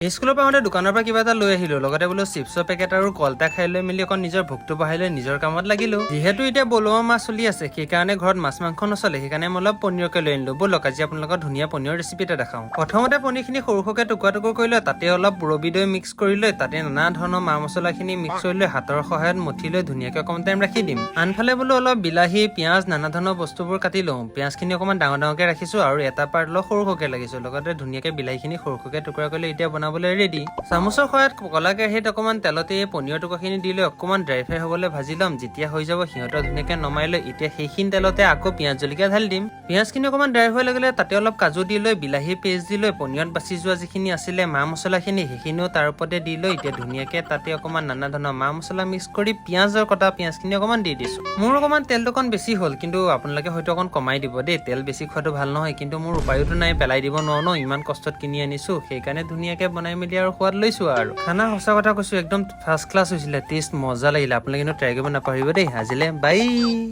স্কুলৰ পৰা আহোঁতে দোকানৰ পৰা কিবা এটা লৈ আহিলো লগতে বোলো চিপছৰ পেকেট আৰু কলটা খাই লৈ মেলি অকণ নিজৰ ভোকটো বঢ়াই লৈ নিজৰ কামত লাগিলো যিহেতু এতিয়া বলোৱা মাছ চলি আছে সেইকাৰণে ঘৰত মাছ মাংস নচলে সেইকাৰণে মই অলপ পনীৰকে লৈ আনিলো বলক আজি আপোনালোকক ধুনীয়া পনীৰৰ ৰেচিপি এটা দেখাওঁ প্ৰথমতে পনীৰখিনি সৰু সৰুকে টুকুৰা টুকুৰ কৰি লৈ তাতে অলপ ৰবি দৈ মিক্স কৰি লৈ তাতে নানা ধৰণৰ মা মছলাখিনি মিক্স কৰি লৈ হাতৰ সহায়ত মঠি লৈ ধুনীয়াকৈ অকণমান টাইম ৰাখি দিম আনফালে বোলো অলপ বিলাহী পিঁয়াজ নানা ধৰণৰ বস্তুবোৰ কাটি লওঁ পিঁয়াজখিনি অকণমান ডাঙৰ ডাঙৰকৈ ৰাখিছো আৰু এটা পাৰ্ট অলপ সৰু সৰুকৈ লাগিছো লগতে ধুনীয়াকৈ বিলাহীখিনি সৰু সৰুকৈ টুকুৰা কৰি লৈ এতিয়া বনাবলৈ ৰেডি চামুচৰ সহায়ত কলা কেৰাহীত অকণমান তেলতে পনীৰৰ টুকুৰাখিনি দি লৈ অকণমান ড্ৰাই ফ্ৰাই হ'বলৈ ভাজি ল'ম যেতিয়া হৈ যাব সিহঁতৰ ধুনীয়াকৈ নমাই লৈ এতিয়া সেইখিনি তেলতে আকৌ পিঁয়াজ জলকীয়া ঢালি দিম পিঁয়াজখিনি অকণমান ড্ৰাই হোৱাৰ লগে লগে তাতে অলপ কাজু দি লৈ বিলাহী পেষ্ট দি লৈ পনীৰত বাচি যোৱা যিখিনি আছিলে মা মছলাখিনি সেইখিনিও তাৰ ওপৰতে দি লৈ এতিয়া ধুনীয়াকৈ তাতে অকণমান নানা ধৰণৰ মা মছলা মিক্স কৰি পিঁয়াজৰ কটা পিঁয়াজখিনি অকণমান দি দিছোঁ মোৰ অকণমান তেলটো অকণ বেছি হ'ল কিন্তু আপোনালোকে হয়তো অকণ কমাই দিব দেই তেল বেছি খোৱাটো ভাল নহয় কিন্তু মোৰ উপায়তো নাই পেলাই দিব নোৱাৰো ন ইমান কষ্টত কিনি আনিছোঁ সেইকাৰণে ধুনীয়াকৈ বনাই মেলি আৰু সোৱাদ লৈছোঁ আৰু খানা সঁচা কথা কৈছোঁ একদম ফাৰ্ষ্ট ক্লাছ হৈছিলে টেষ্ট মজা লাগিলে আপোনালোকে কিন্তু ট্ৰাই কৰিব নাপাহৰিব দেই আজিলে বাই।